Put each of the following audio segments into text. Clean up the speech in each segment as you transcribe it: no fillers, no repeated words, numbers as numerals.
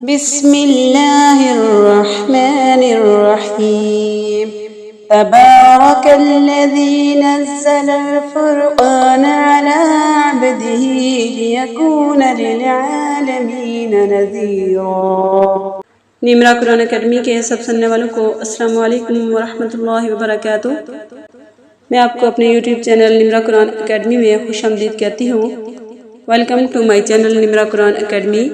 بسم الله الرحمن الرحيم تبارك الذي نزل الفرقان على عبده ليكون للعالمين نذيرا۔ نیمرا قرآن اکیڈمی کے سب سننے والوں کو السلام علیکم ورحمۃ اللہ وبرکاتہ۔ میں آپ کو اپنے YouTube channel Nimra Quran academy میں خوش آمدید کہتی ہوں۔ Welcome to my channel Nimra Quran academy.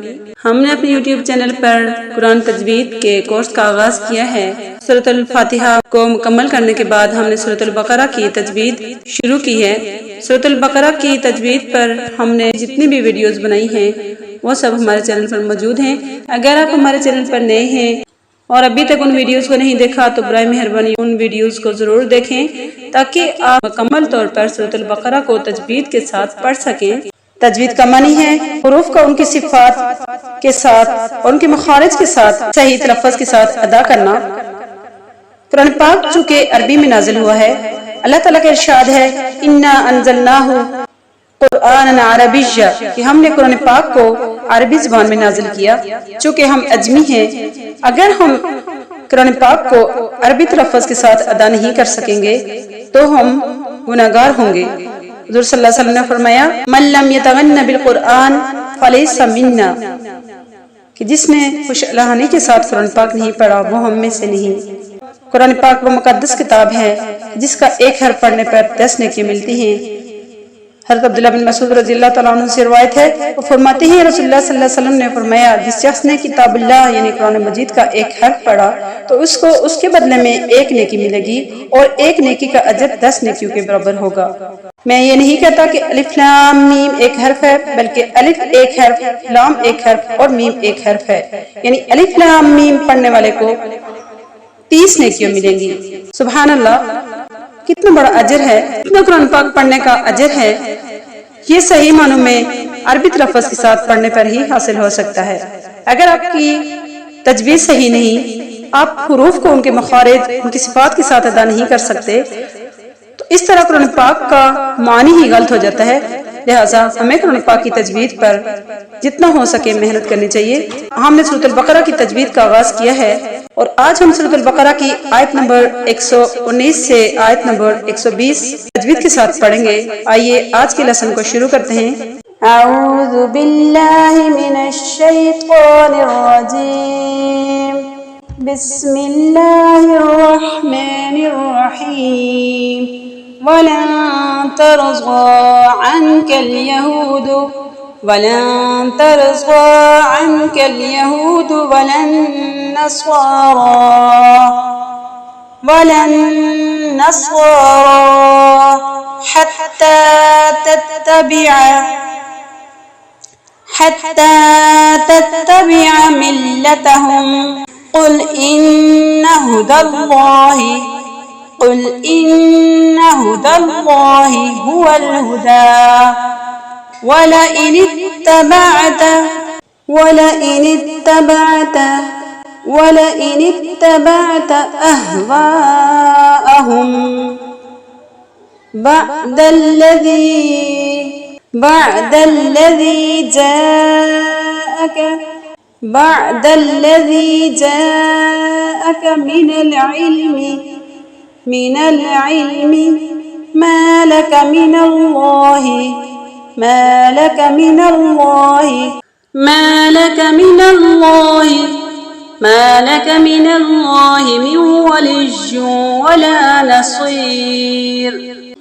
ہم نے اپنے یوٹیوب چینل پر قرآن تجوید کے کورس کا آغاز کیا ہے۔ سورۃ الفاتحہ کو مکمل کرنے کے بعد ہم نے سورۃ البقرہ کی تجوید شروع کی ہے۔ سورۃ البقرہ کی تجوید پر ہم نے جتنی بھی ویڈیوز بنائی ہیں وہ سب ہمارے چینل پر موجود ہیں۔ اگر آپ ہمارے چینل پر نئے ہیں اور ابھی تک ان ویڈیوز کو نہیں دیکھا تو برائے مہربانی ان ویڈیوز کو ضرور دیکھیں تاکہ آپ مکمل طور پر سورۃ البقرہ کو تجوید کے ساتھ پڑھ سکیں۔ تجوید کا معنی ہے حروف کو ان کی صفات کے ساتھ اور ان کے مخارج کے ساتھ صحیح تلفظ کے ساتھ ادا کرنا۔ قرآن پاک چونکہ عربی میں نازل ہوا ہے، اللہ تعالیٰ کا ارشاد ہے انا انزلناہ قرآنا عربیّا کہ ہم نے قرآن پاک کو عربی زبان میں نازل کیا۔ چونکہ ہم اجمی ہیں، اگر ہم قرآن پاک کو عربی تلفظ کے ساتھ ادا نہیں کر سکیں گے تو ہم گناہگار ہوں گے۔ حضور صلی اللہ علیہ وسلم نے فرمایا من لم یتغن بالقرآن فلیس منا کہ جس نے خوش الہانی کے ساتھ قرآن پاک نہیں پڑھا وہ ہم میں سے نہیں۔ قرآن پاک وہ مقدس کتاب ہے جس کا ایک حرف پڑھنے پر 10 نیکیاں ملتی ہیں۔ حضرت عبداللہ بن مسعود رضی اللہ تعالیٰ عنہ سے روایت ہے، وہ فرماتے ہیں رسول اللہ صلی اللہ علیہ وسلم نے فرمایا جس شخص نے کتاب اللہ یعنی قرآن مجید کا ایک حرف پڑھا تو اس کو اس کے بدلے میں 1 نیکی ملے گی اور 1 نیکی کا اجر 10 نیکیوں کے برابر ہوگا۔ میں یہ نہیں کہتا کہ الف لام میم ایک حرف ہے، بلکہ الف ایک حرف، لام ایک حرف اور میم ایک حرف ہے، یعنی الف لام میم پڑھنے والے کو 30 نیکیاں ملیں گی۔ سبحان اللہ، کتنا بڑا اجر ہے، کتنا قرآن پاک پڑھنے کا اجر ہے۔ یہ صحیح معنوں میں عربی تلفظ کے ساتھ پڑھنے پر ہی حاصل ہو سکتا ہے۔ اگر آپ کی تجوید صحیح نہیں، آپ حروف کو ان کے مخارج ان کی صفات کے ساتھ ادا نہیں کر سکتے تو اس طرح قرآن پاک کا معنی ہی غلط ہو جاتا ہے۔ لہٰذا ہمیں قرآن پاک کی تجوید پر جتنا ہو سکے محنت کرنی چاہیے۔ ہم نے سورۃ البقرہ کی تجوید کا آغاز کیا ہے اور آج ہم سورۃ البقرہ کی آیت نمبر 119 سے آیت نمبر 120 تجوید کے ساتھ پڑھیں گے۔ آئیے آج کے لیسن کو شروع کرتے ہیں۔ اعوذ باللہ من الشیطان الرجیم، بسم اللہ الرحمن الرحیم۔ وَلَن تَرْضَىٰ عَنكَ الْيَهُودُ وَلَا النَّصَارَىٰ حَتَّىٰ تَتَّبِعَ مِلَّتَهُمْ قُلْ إِنَّ هُدَى اللَّهِ هُوَ الْهُدَىٰ وَلَئِنِ اتَّبَعْتَ أَهْوَاءَهُمْ بَعْدَ الَّذِي جَاءَكَ مِنَ الْعِلْمِ مَا لَكَ مِنَ اللَّهِ مِنْ وَلِيٍّ وَلَا نَصِيرٍ۔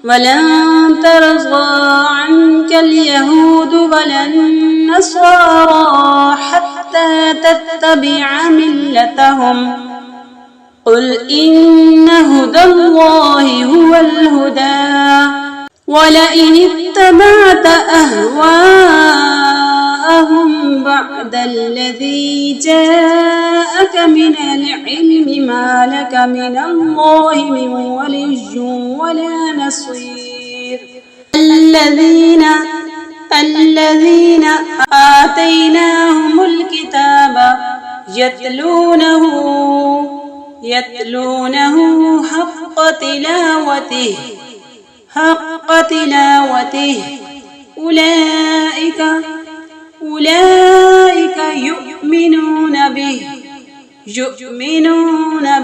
وَلَن تَرْضَىٰ عَنكَ الْيَهُودُ وَلَا النَّصَارَىٰ حَتَّىٰ تَتَّبِعَ مِلَّتَهُمْ قُلْ إِنَّ هُدَى اللَّهِ هُوَ الْهُدَىٰ وَلَئِنِ اتَّبَعْتَ أَهْوَاءَهُمْ بَعْدَ الَّذِي جَاءَكَ مِنَ الْعِلْمِ مَا لَكَ مِنَ اللَّهِ مِنْ وَلِيٍّ وَلَا نَصِيرٍ۔ الَّذِينَ آتَيْنَاهُمُ الْكِتَابَ يَتْلُونَهُ حَقَّ تِلَاوَتِهِ أُولَئِكَ يؤمنون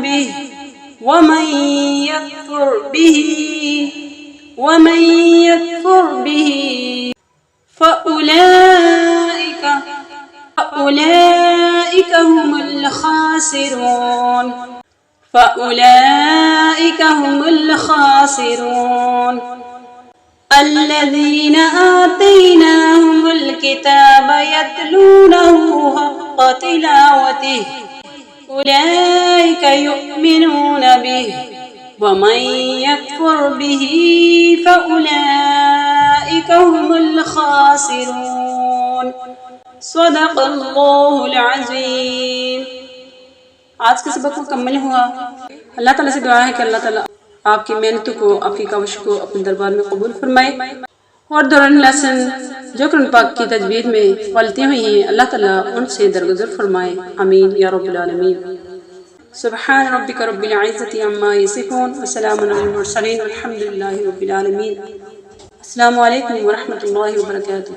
به ومن يكفر به فأولئك هم الخاسرون الذين آتيناهم الكتاب يتلونه حق تلاوته أولئك يؤمنون به ومن يكفر به فأولئك هم الخاسرون صدق اللہ العظیم۔ آج کا سبق مکمل ہوا۔ اللہ تعالیٰ سے دعا ہے کہ اللہ تعالیٰ آپ کی محنتوں کو، آپ کی کاوشوں کو اپنے دربار میں قبول فرمائے، اور دوران لیسن جو قرآن پاک کی تجوید میں غلطیاں ہوئی ہیں اللہ تعالیٰ ان سے درگزر فرمائے، آمین یا رب العالمین۔ سبحان ربک رب العزت عما یصفون وسلام علی المرسلین والحمد للہ رب العالمین۔ السلام علیکم ورحمۃ اللہ وبرکاتہ۔